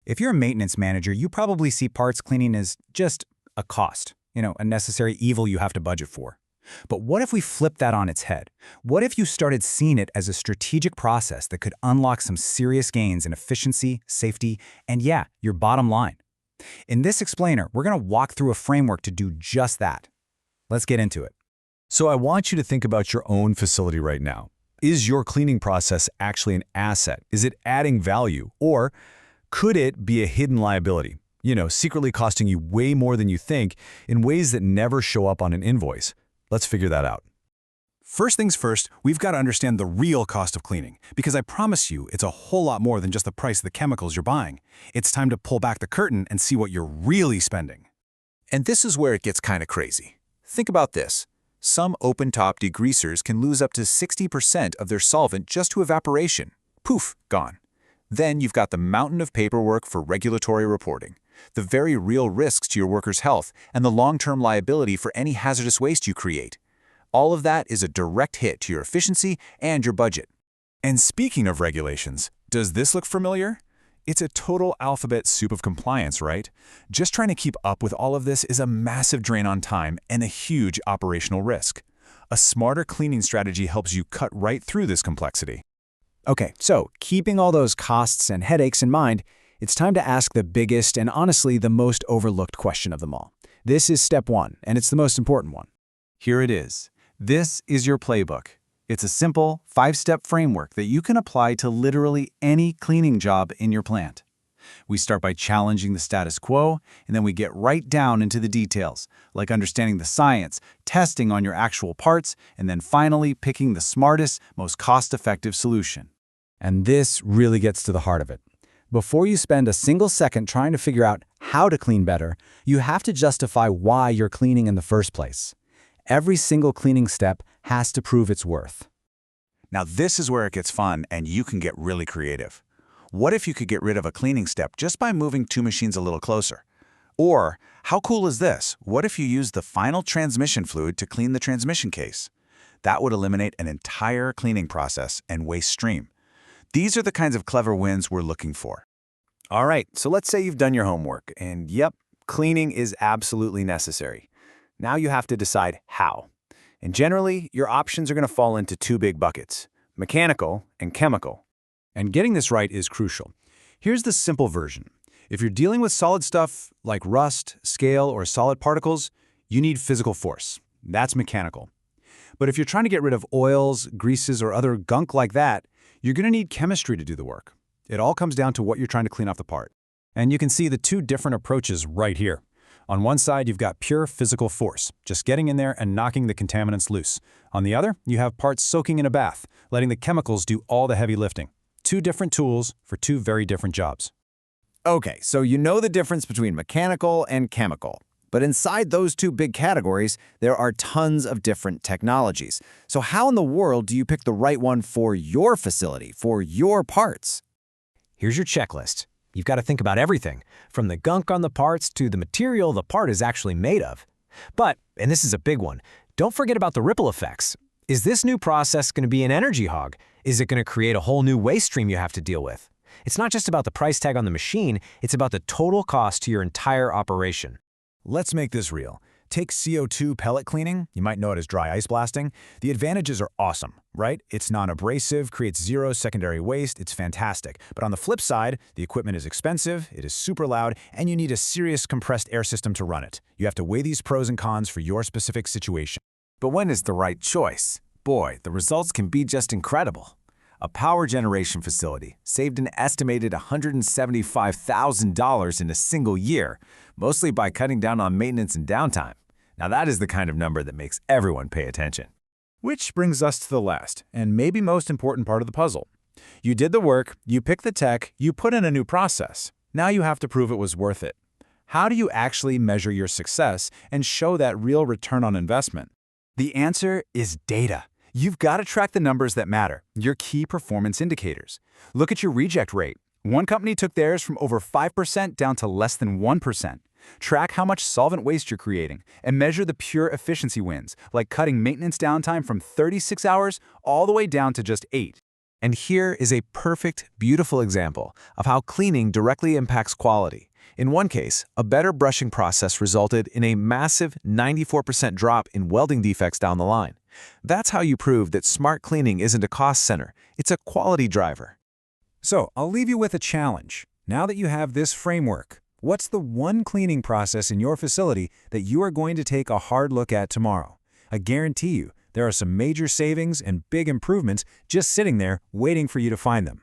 If you're a maintenance manager, you probably see parts cleaning as just a cost, a necessary evil you have to budget for. But what if we flip that on its head? What if you started seeing it as a strategic process that could unlock some serious gains in efficiency, safety, and yeah, your bottom line? In this explainer, we're going to walk through a framework to do just that. Let's get into it. So I want you to think about your own facility right now. Is your cleaning process actually an asset? Is it adding value? Or could it be a hidden liability? Secretly costing you way more than you think in ways that never show up on an invoice. Let's figure that out. First things first, we've got to understand the real cost of cleaning, because I promise you it's a whole lot more than just the price of the chemicals you're buying. It's time to pull back the curtain and see what you're really spending. And this is where it gets kind of crazy. Think about this. Some open-top degreasers can lose up to 60% of their solvent just to evaporation. Poof, gone. Then you've got the mountain of paperwork for regulatory reporting, the very real risks to your workers' health, and the long-term liability for any hazardous waste you create. All of that is a direct hit to your efficiency and your budget. And speaking of regulations, does this look familiar? It's a total alphabet soup of compliance, right? Just trying to keep up with all of this is a massive drain on time and a huge operational risk. A smarter cleaning strategy helps you cut right through this complexity. Okay, so keeping all those costs and headaches in mind, it's time to ask the biggest and honestly the most overlooked question of them all. This is step one, and it's the most important one. Here it is. This is your playbook. It's a simple, 5-step framework that you can apply to literally any cleaning job in your plant. We start by challenging the status quo, and then we get right down into the details, like understanding the science, testing on your actual parts, and then finally picking the smartest, most cost-effective solution. And this really gets to the heart of it. Before you spend a single second trying to figure out how to clean better, you have to justify why you're cleaning in the first place. Every single cleaning step has to prove its worth. Now this is where it gets fun and you can get really creative. What if you could get rid of a cleaning step just by moving two machines a little closer? Or, how cool is this? What if you use the final transmission fluid to clean the transmission case? That would eliminate an entire cleaning process and waste stream. These are the kinds of clever wins we're looking for. All right, so let's say you've done your homework, and yep, cleaning is absolutely necessary. Now you have to decide how. And generally, your options are going to fall into two big buckets: mechanical and chemical. And getting this right is crucial. Here's the simple version. If you're dealing with solid stuff like rust, scale, or solid particles, you need physical force. That's mechanical. But if you're trying to get rid of oils, greases, or other gunk like that, you're going to need chemistry to do the work. It all comes down to what you're trying to clean off the part. And you can see the two different approaches right here. On one side, you've got pure physical force, just getting in there and knocking the contaminants loose. On the other, you have parts soaking in a bath, letting the chemicals do all the heavy lifting. Two different tools for two very different jobs. Okay, so you know the difference between mechanical and chemical. But inside those two big categories, there are tons of different technologies. So how in the world do you pick the right one for your facility, for your parts? Here's your checklist. You've got to think about everything, from the gunk on the parts to the material the part is actually made of. But, and this is a big one, don't forget about the ripple effects. Is this new process going to be an energy hog? Is it going to create a whole new waste stream you have to deal with? It's not just about the price tag on the machine, it's about the total cost to your entire operation. Let's make this real. Take CO2 pellet cleaning, you might know it as dry ice blasting. The advantages are awesome, right? It's non-abrasive, creates zero secondary waste, it's fantastic. But on the flip side, the equipment is expensive, it is super loud, and you need a serious compressed air system to run it. You have to weigh these pros and cons for your specific situation. But when is the right choice? Boy, the results can be just incredible. A power generation facility saved an estimated $175,000 in a single year, mostly by cutting down on maintenance and downtime. Now that is the kind of number that makes everyone pay attention. Which brings us to the last, and maybe most important part of the puzzle. You did the work, you picked the tech, you put in a new process. Now you have to prove it was worth it. How do you actually measure your success and show that real return on investment? The answer is data. You've got to track the numbers that matter, your key performance indicators. Look at your reject rate. One company took theirs from over 5% down to less than 1%. Track how much solvent waste you're creating and measure the pure efficiency wins, like cutting maintenance downtime from 36 hours all the way down to just 8. And here is a perfect, beautiful example of how cleaning directly impacts quality. In one case, a better brushing process resulted in a massive 94% drop in welding defects down the line. That's how you prove that smart cleaning isn't a cost center, it's a quality driver. So, I'll leave you with a challenge. Now that you have this framework, what's the one cleaning process in your facility that you are going to take a hard look at tomorrow? I guarantee you, there are some major savings and big improvements just sitting there waiting for you to find them.